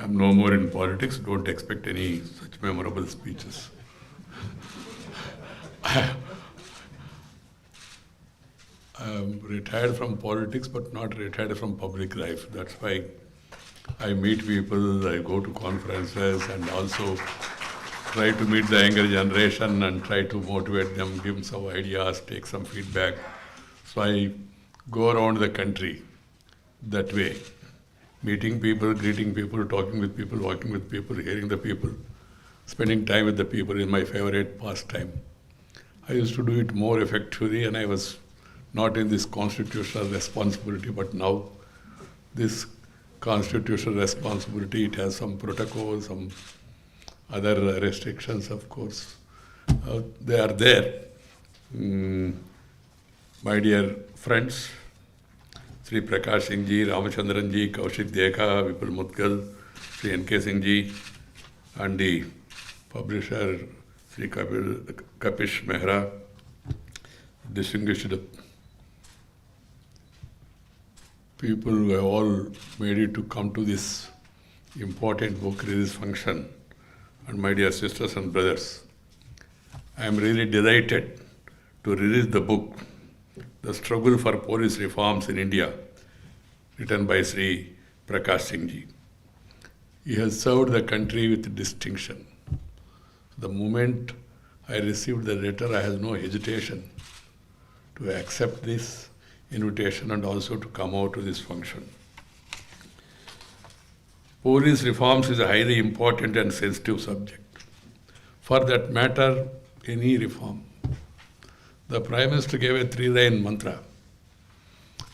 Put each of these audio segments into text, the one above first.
I'm no more in politics. Don't expect any such memorable speeches. I'm retired from politics, but not retired from public life. That's why I meet people, I go to conferences, and also try to meet the younger generation and try to motivate them, give them some ideas, take some feedback. So I go around the country that way, meeting people, greeting people, talking with people, walking with people, hearing the people, spending time with the people is my favorite pastime. I used to do it more effectively, and I was not in this constitutional responsibility, but now this constitutional responsibility, it has some protocols, some other restrictions, of course. They are there. My dear friends, Sri Prakash Singh ji, Ramachandran ji, Kaushik Dekha, Vipul Mutkal, Sri N.K. Singh ji, and the publisher Sri Kapish Mehra, distinguished people who have all made it to come to this important book release function, and my dear sisters and brothers, I am really delighted to release the book, The Struggle for Police Reforms in India, written by Sri Prakash Singh ji. He has served the country with distinction. The moment I received the letter, I had no hesitation to accept this invitation and also to come out to this function. Police reforms is a highly important and sensitive subject. For that matter, any reform. The Prime Minister gave a 3-line mantra,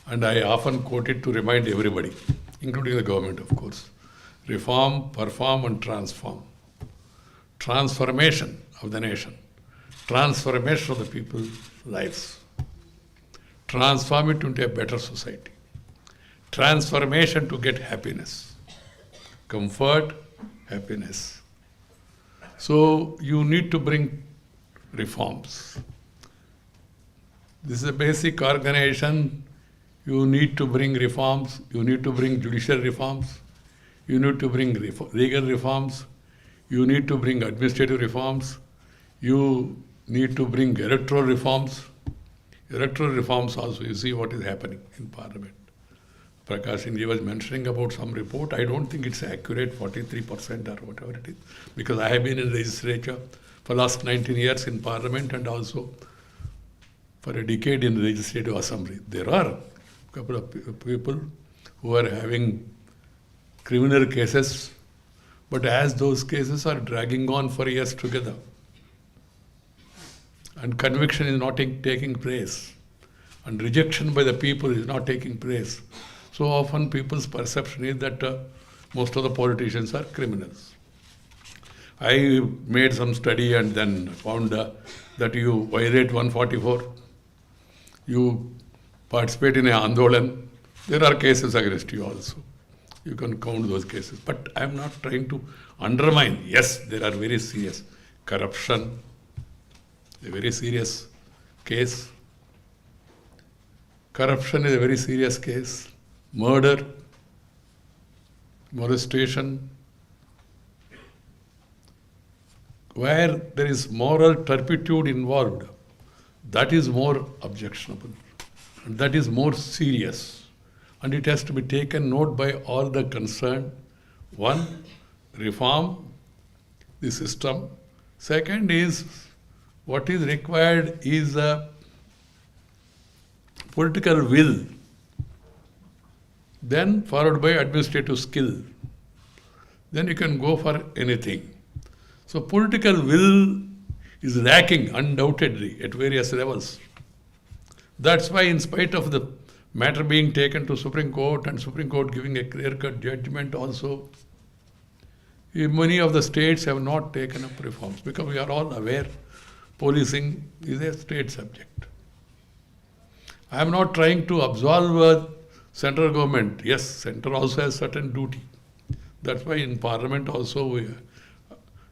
and I often quote it to remind everybody, including the government, of course. Reform, perform, and transform. Transformation of the nation. Transformation of the people's lives. Transform it into a better society. Transformation to get happiness. Comfort, happiness. So you need to bring reforms. This is a basic organization. You need to bring reforms. You need to bring judicial reforms. You need to bring legal reforms. You need to bring administrative reforms. You need to bring electoral reforms. Electoral reforms also, you see what is happening in Parliament. Prakash Singh ji was mentioning about some report. I don't think it's accurate, 43% or whatever it is, because I have been in the legislature for the last 19 years in Parliament and also for a decade in the Legislative Assembly. There are a couple of people who are having criminal cases, but as those cases are dragging on for years together, and conviction is not taking place, and rejection by the people is not taking place. So often people's perception is that most of the politicians are criminals. I made some study and then found that you violate 144, you participate in an Andolan, there are cases against you also. You can count those cases. But I am not trying to undermine. Yes, there are very serious corruption, a very serious case. Corruption is a very serious case. Murder, molestation. Where there is moral turpitude involved, that is more objectionable. And that is more serious. And it has to be taken note by all the concerned. One, reform the system. Second is, what is required is a political will, then followed by administrative skill. Then you can go for anything. So political will is lacking undoubtedly at various levels. That's why in spite of the matter being taken to Supreme Court and Supreme Court giving a clear-cut judgment also, many of the states have not taken up reforms because we are all aware policing is a state subject. I am not trying to absolve central government. Yes, center also has certain duty. That's why in Parliament also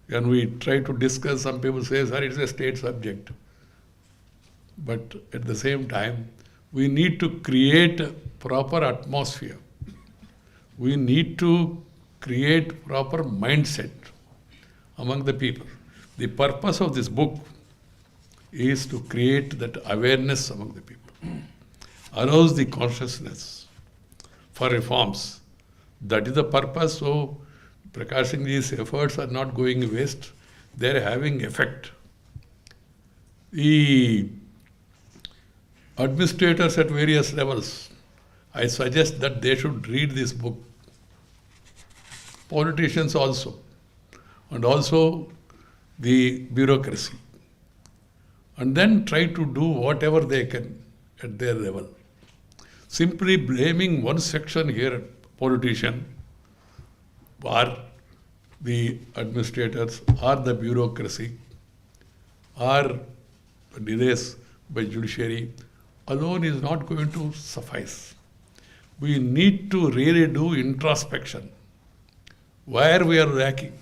when we try to discuss, some people say, sir, it's a state subject. But at the same time, we need to create a proper atmosphere. We need to create proper mindset among the people. The purpose of this book is to create that awareness among the people, arouse the consciousness for reforms. That is the purpose. So Prakash Singh's efforts are not going waste. They are having effect. The administrators at various levels, I suggest that they should read this book. Politicians also, and also the bureaucracy, and then try to do whatever they can at their level. Simply blaming one section here, politician, or the administrators, or the bureaucracy, or delays by judiciary, alone is not going to suffice. We need to really do introspection. Where we are lacking,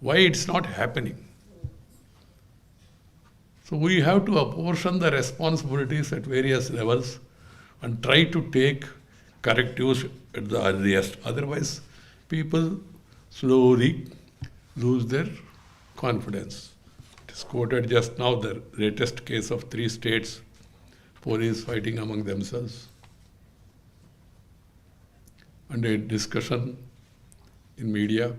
why it's not happening. So we have to apportion the responsibilities at various levels and try to take correctives at the earliest. Otherwise, people slowly lose their confidence. It is quoted just now, the latest case of 3 states, police fighting among themselves, and a discussion in media.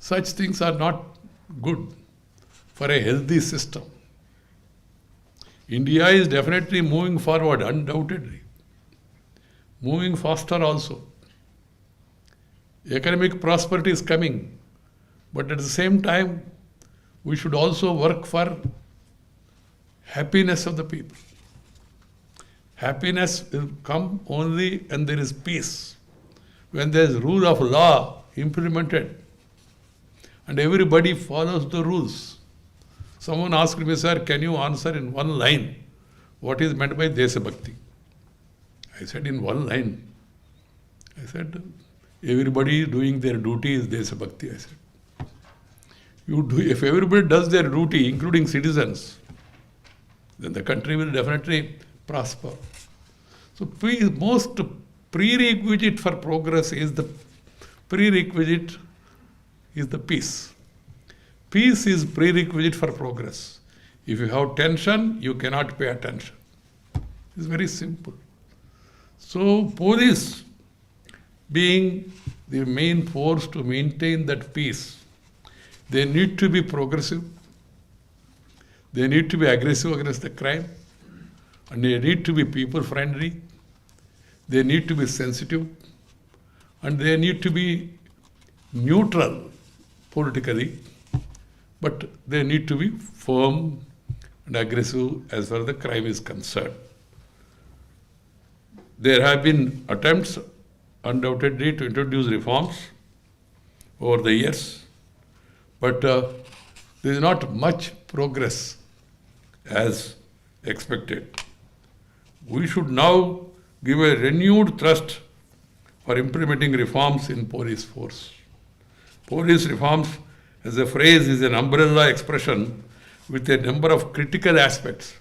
Such things are not good for a healthy system. India is definitely moving forward, undoubtedly. Moving faster also. Economic prosperity is coming. But at the same time, we should also work for happiness of the people. Happiness will come only when there is peace. When there is rule of law implemented and everybody follows the rules. Someone asked me, sir, can you answer in one line what is meant by Deshabhakti? I said, in one line. I said, everybody doing their duty is Deshabhakti. I said, if everybody does their duty, including citizens, then the country will definitely prosper. So most prerequisite for progress is the peace. Peace is prerequisite for progress. If you have tension, you cannot pay attention. It's very simple. So police, being the main force to maintain that peace, they need to be progressive, they need to be aggressive against the crime, and they need to be people-friendly, they need to be sensitive, and they need to be neutral politically, but they need to be firm and aggressive as far as the crime is concerned. There have been attempts, undoubtedly, to introduce reforms over the years, but there is not much progress as expected. We should now give a renewed thrust for implementing reforms in police force. Police reforms, as a phrase, is an umbrella expression with a number of critical aspects.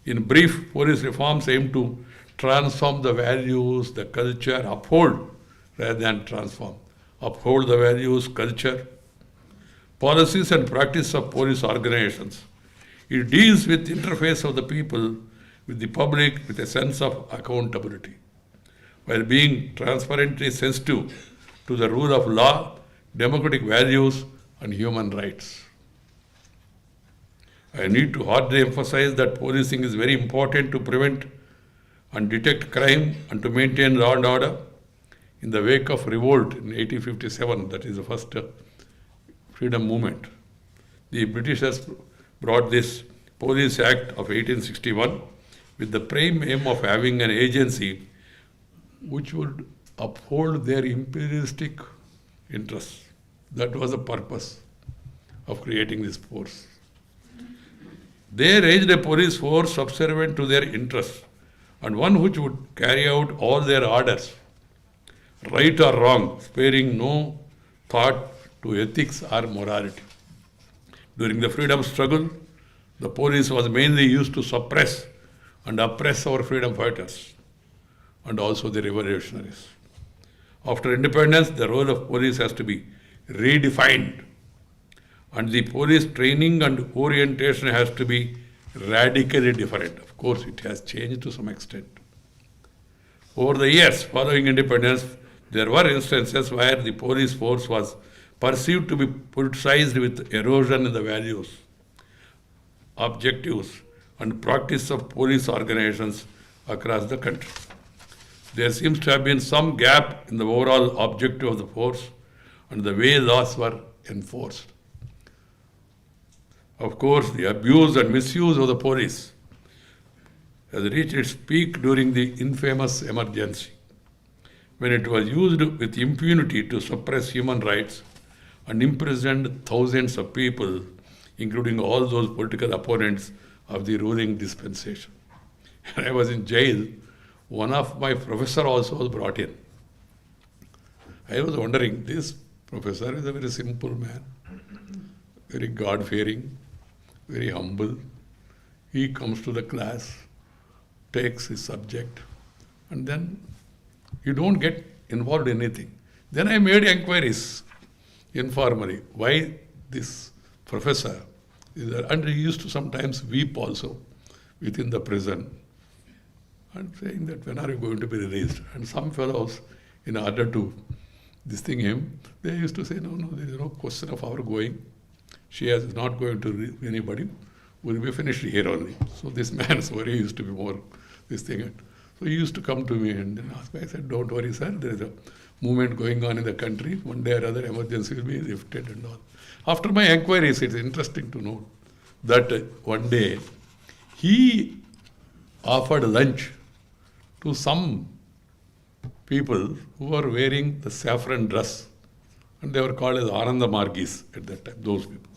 In brief, police reforms aim to transform the values, the culture, uphold rather than transform. Uphold the values, culture, policies and practice of police organizations. It deals with interface of the people with the public with a sense of accountability, while being transparently sensitive to the rule of law, democratic values, and human rights. I need to hardly emphasize that policing is very important to prevent and detect crime and to maintain law and order. In the wake of revolt in 1857, that is the first freedom movement, the Britishers brought this Police Act of 1861 with the prime aim of having an agency which would uphold their imperialistic interests. That was the purpose of creating this force. They raised a police force subservient to their interests and one which would carry out all their orders, right or wrong, sparing no thought to ethics or morality. During the freedom struggle, the police was mainly used to suppress and oppress our freedom fighters and also the revolutionaries. After independence, the role of police has to be redefined, and the police training and orientation has to be radically different. Of course, it has changed to some extent. Over the years following independence, there were instances where the police force was perceived to be politicized with erosion in the values, objectives, and practice of police organizations across the country. There seems to have been some gap in the overall objective of the force and the way laws were enforced. Of course, the abuse and misuse of the police has reached its peak during the infamous emergency, when it was used with impunity to suppress human rights and imprisoned thousands of people, including all those political opponents of the ruling dispensation. When I was in jail, one of my professor also was brought in. I was wondering, this professor is a very simple man, very God-fearing, very humble. He comes to the class, takes his subject, and then you don't get involved in anything. Then I made inquiries informally. Why this professor is there? And he used to sometimes weep also within the prison and saying that when are you going to be released? And some fellows, in order to this thing him, they used to say, no, there is no question of our going. She is not going to anybody. We'll be finished here only. So this man's worry used to be more this thing. So he used to come to me and then ask me. I said, don't worry, sir. There is a movement going on in the country. One day or other, emergency will be lifted and all. After my inquiries, it's interesting to note that one day he offered lunch to some people who were wearing the saffron dress, and they were called as Ananda Margis at that time, those people.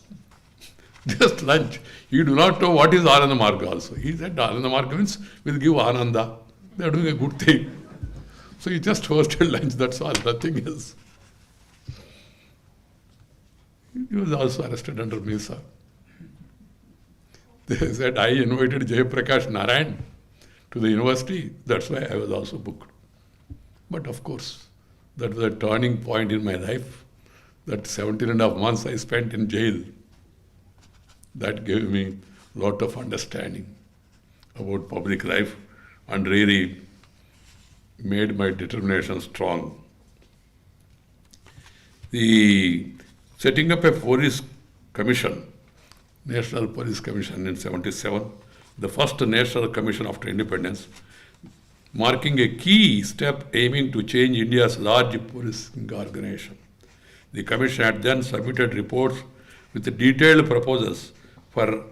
Just lunch. You do not know what is Ananda Marga also. He said Ananda Marga means we'll give Ananda. They are doing a good thing. So he just hosted lunch, that's all, nothing else. He was also arrested under Misa. They said I invited Prakash Narayan to the university, that's why I was also booked. But of course, that was a turning point in my life. That 17.5 months I spent in jail, that gave me a lot of understanding about public life and really made my determination strong. The setting up a police commission, National Police Commission in 1977, the first national commission after independence, marking a key step aiming to change India's large policing organization. The commission had then submitted reports with detailed proposals for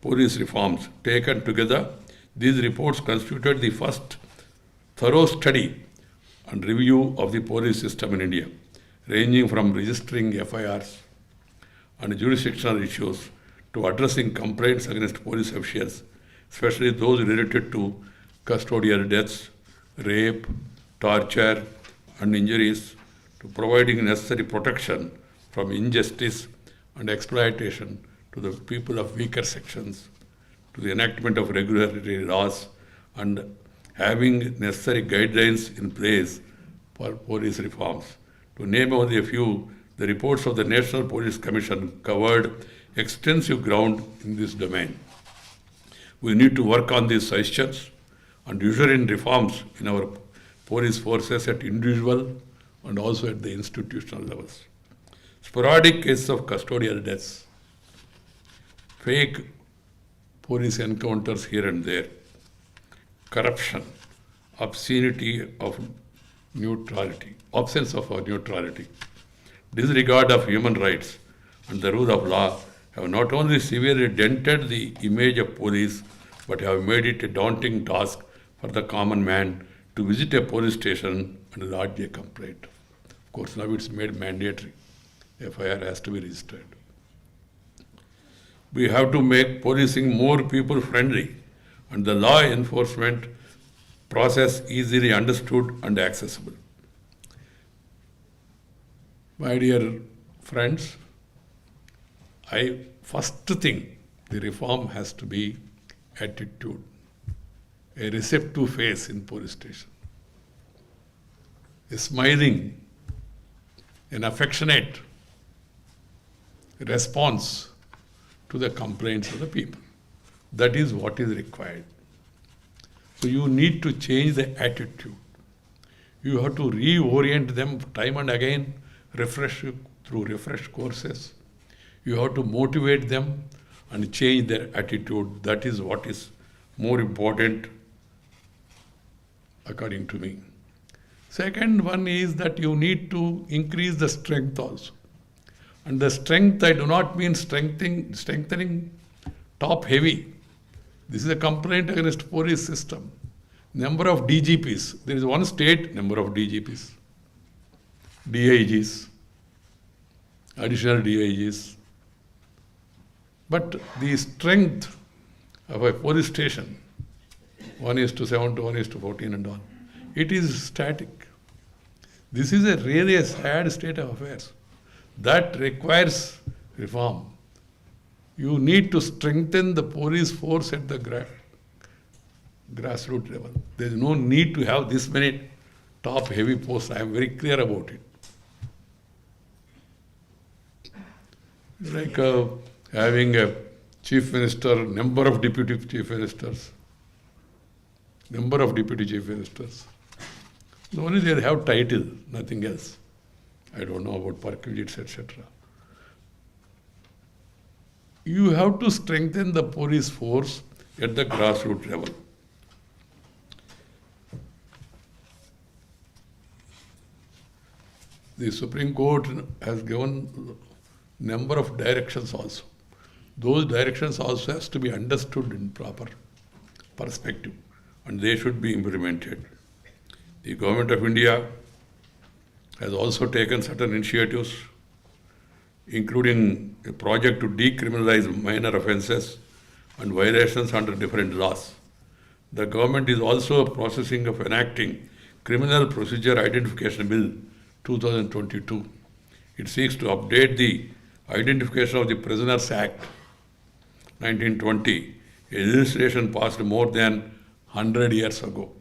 police reforms. Taken together, these reports constituted the first thorough study and review of the police system in India, ranging from registering FIRs and jurisdictional issues to addressing complaints against police officials, especially those related to custodial deaths, rape, torture, and injuries, to providing necessary protection from injustice and exploitation to the people of weaker sections, to the enactment of regulatory laws, and having necessary guidelines in place for police reforms. To name only a few, the reports of the National Police Commission covered extensive ground in this domain. We need to work on these suggestions and usher in reforms in our police forces at individual and also at the institutional levels. Sporadic cases of custodial deaths, fake police encounters here and there, corruption, obscenity of neutrality, absence of neutrality, disregard of human rights and the rule of law have not only severely dented the image of police, but have made it a daunting task for the common man to visit a police station and lodge a complaint. Of course, now it's made mandatory. FIR has to be registered. We have to make policing more people-friendly and the law enforcement process easily understood and accessible. My dear friends, first thing, the reform has to be attitude, a receptive face in police station. a smiling, an affectionate response to the complaints of the people. That is what is required. So you need to change the attitude. You have to reorient them time and again, through refresh courses. You have to motivate them and change their attitude. That is what is more important, according to me. Second one is that you need to increase the strength also. And the strength, I do not mean strengthening top heavy. This is a complaint against police system. Number of DGPs. There is one state, number of DGPs. DIGs. Additional DIGs. But the strength of a police station, 1:7 to 1:14 and all, it is static. This is really a sad state of affairs. That requires reform. You need to strengthen the police force at the grassroots level. There is no need to have this many top heavy posts. I am very clear about it. Like having a chief minister, number of deputy chief ministers. Only they have title, nothing else. I don't know about perquisites, etc. You have to strengthen the police force at the grassroots level. The Supreme Court has given number of directions also. Those directions also has to be understood in proper perspective, and they should be implemented. The Government of India has also taken certain initiatives, including a project to decriminalize minor offences and violations under different laws. The government is also processing of enacting Criminal Procedure Identification Bill 2022. It seeks to update the Identification of the Prisoners Act 1920, a legislation passed more than 100 years ago.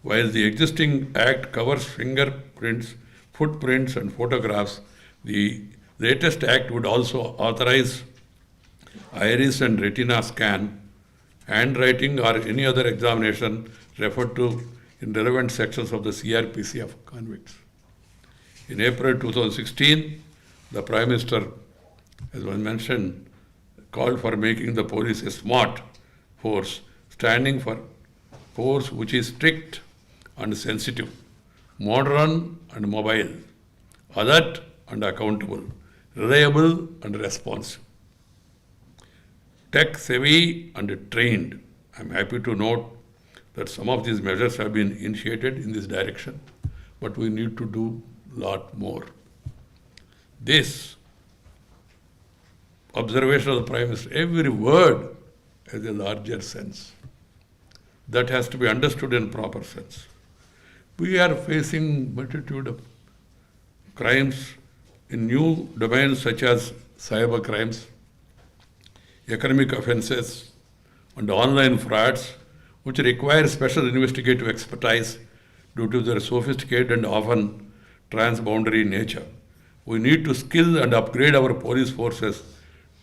While the existing act covers fingerprints, footprints and photographs, the latest act would also authorize iris and retina scan, handwriting or any other examination referred to in relevant sections of the CRPC of convicts. In April 2016, the Prime Minister, as was mentioned, called for making the police a smart force, standing for force which is strict and sensitive, modern and mobile, alert and accountable, reliable and responsive, tech-savvy and trained. I am happy to note that some of these measures have been initiated in this direction, but we need to do a lot more. This observation of the Prime Minister, every word has a larger sense. That has to be understood in proper sense. We are facing multitude of crimes in new domains such as cyber crimes, economic offences, and online frauds, which require special investigative expertise due to their sophisticated and often transboundary nature. We need to skill and upgrade our police forces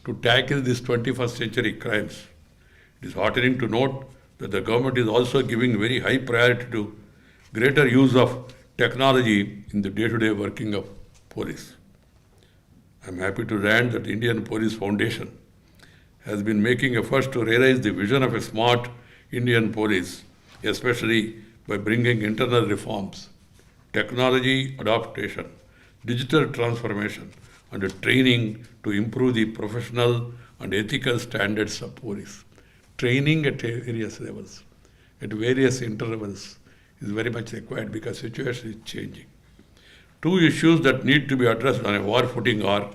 to tackle these 21st century crimes. It is heartening to note that the government is also giving very high priority to greater use of technology in the day-to-day working of police. I am happy to learn that the Indian Police Foundation has been making efforts to realize the vision of a smart Indian police, especially by bringing internal reforms, technology adaptation, digital transformation, and training to improve the professional and ethical standards of police. Training at various levels, at various intervals is very much required because situation is changing. Two issues that need to be addressed on a war footing are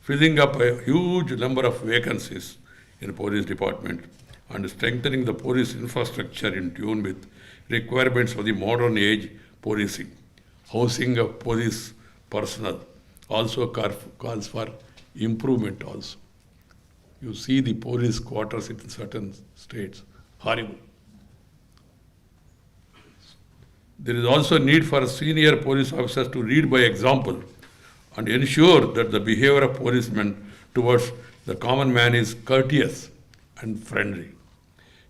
filling up a huge number of vacancies in the police department and strengthening the police infrastructure in tune with requirements of the modern age policing. Housing of police personnel also calls for improvement also. You see the police quarters in certain states, horrible. There is also need for senior police officers to lead by example and ensure that the behavior of policemen towards the common man is courteous and friendly.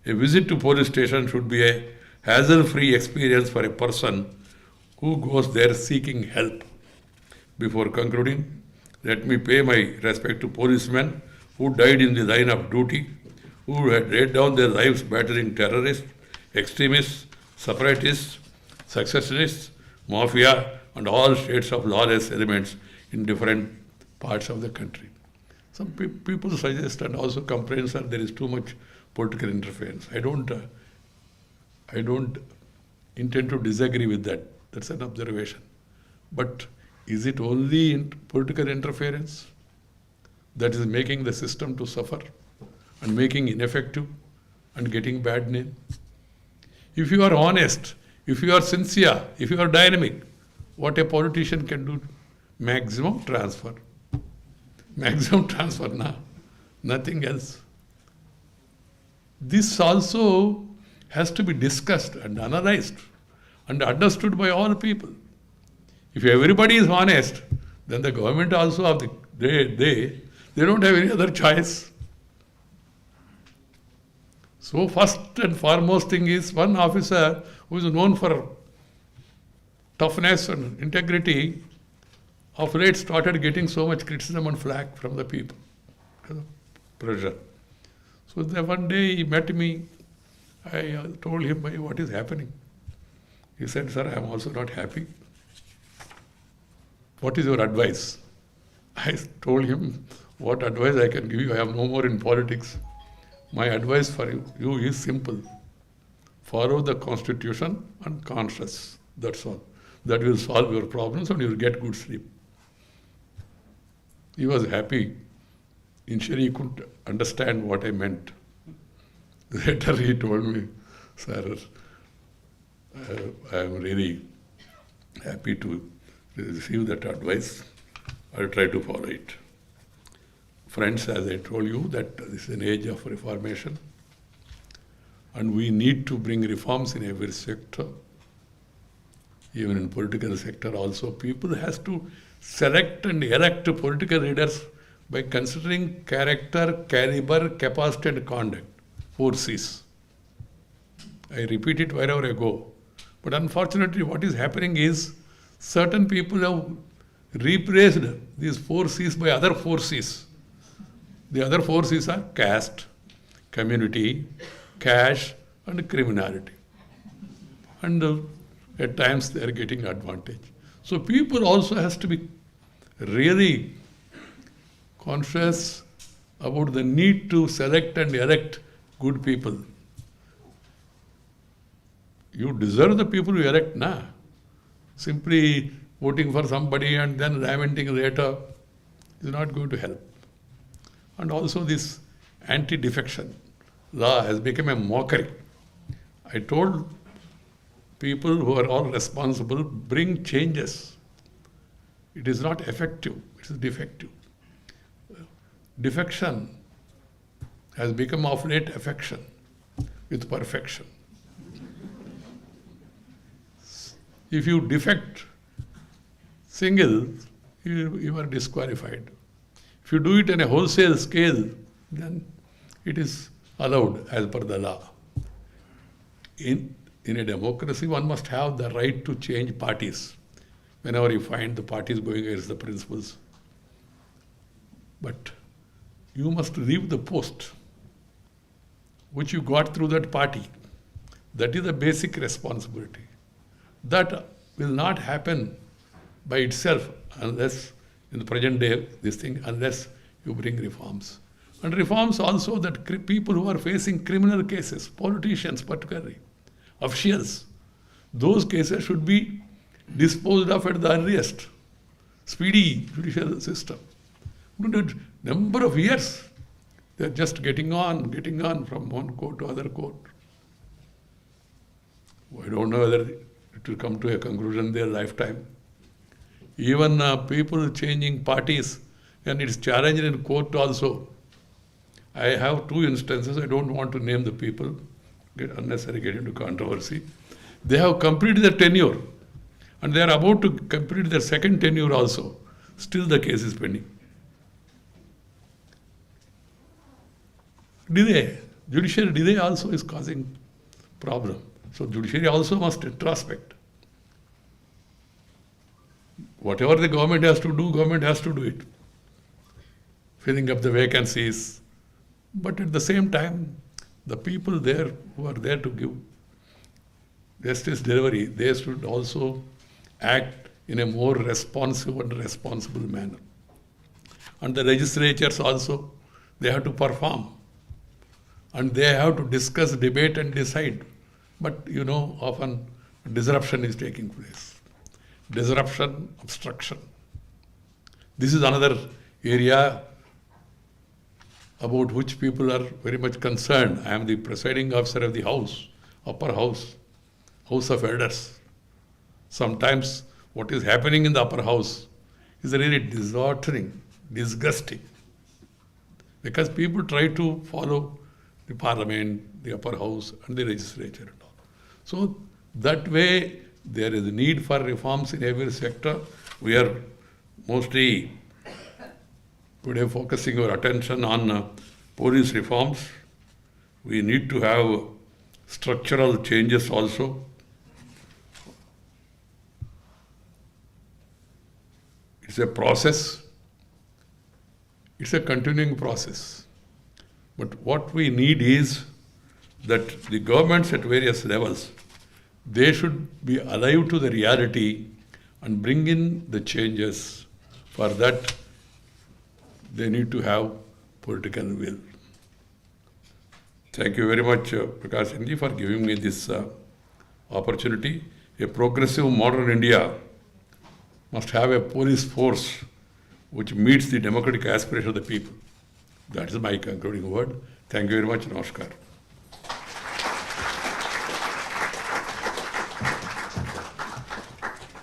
A visit to police station should be a hassle-free experience for a person who goes there seeking help. Before concluding, let me pay my respect to policemen who died in the line of duty, who had laid down their lives battling terrorists, extremists, separatists, secessionists, mafia, and all shades of lawless elements in different parts of the country. Some people suggest and also complain that there is too much political interference. I don't intend to disagree with that. That's an observation. But is it only political interference that is making the system to suffer and making ineffective and getting bad name? If you are honest, if you are sincere, if you are dynamic, what a politician can do? Maximum transfer. Maximum transfer, nothing else. This also has to be discussed and analyzed and understood by all people. If everybody is honest, then the government also of they don't have any other choice. So first and foremost thing is one officer who is known for toughness and integrity of late started getting so much criticism and flack from the people. Pressure. So then one day he met me. I told him, what is happening? He said, sir, I am also not happy. What is your advice? I told him, what advice I can give you? I am no more in politics. My advice for you is simple. Follow the constitution and conscience. That's all. That will solve your problems and you will get good sleep. He was happy. Initially he couldn't understand what I meant. Later he told me, sir, I am really happy to receive that advice. I will try to follow it. Friends, as I told you, that this is an age of reformation and we need to bring reforms in every sector. Even in political sector also, people has to select and elect political leaders by considering character, caliber, capacity and conduct. 4 C's. I repeat it wherever I go. But unfortunately what is happening is certain people have replaced these 4 C's by other 4 C's. The other 4 C's are caste, community, cash and criminality. And at times they are getting advantage. So people also has to be really conscious about the need to select and elect good people. You deserve the people you elect, Simply voting for somebody and then lamenting later is not going to help. And also this anti-defection law has become a mockery. I told people who are all responsible, bring changes. It is not effective, it is defective. Defection has become of late affection with perfection. If you defect single, you are disqualified. If you do it in a wholesale scale, then it is allowed as per the law. In a democracy, one must have the right to change parties whenever you find the parties going against the principles. But you must leave the post which you got through that party. That is a basic responsibility. That will not happen by itself unless, in the present day, unless you bring reforms. And reforms also that people who are facing criminal cases, politicians particularly, officials, those cases should be disposed of at the earliest. Speedy judicial system. Number of years, they are just getting on from one court to other court. I don't know whether it will come to a conclusion in their lifetime. Even people changing parties, and it's challenged in court also. I have 2 instances, I don't want to name the people, get into controversy. They have completed their tenure and they are about to complete their second tenure also. Still the case is pending. Judiciary delay also is causing problem. So judiciary also must introspect. Whatever the government has to do, government has to do it. Filling up the vacancies. But at the same time, the people there who are there to give justice delivery, they should also act in a more responsive and responsible manner. And the legislatures also, they have to perform. And they have to discuss, debate and decide. But often disruption is taking place. Disruption, obstruction. This is another area about which people are very much concerned. I am the presiding officer of the house, upper house, House of Elders. Sometimes what is happening in the upper house is really disheartening, disgusting. Because people try to follow the parliament, the upper house and the legislature and all. So that way there is a need for reforms in every sector. We are mostly today focusing our attention on police reforms. We need to have structural changes also. It's a process. It's a continuing process. But what we need is that the governments at various levels, they should be alive to the reality and bring in the changes. For that, they need to have political will. Thank you very much, Prakash Singh, for giving me this opportunity. A progressive modern India must have a police force which meets the democratic aspiration of the people. That is my concluding word. Thank you very much. Namaskar.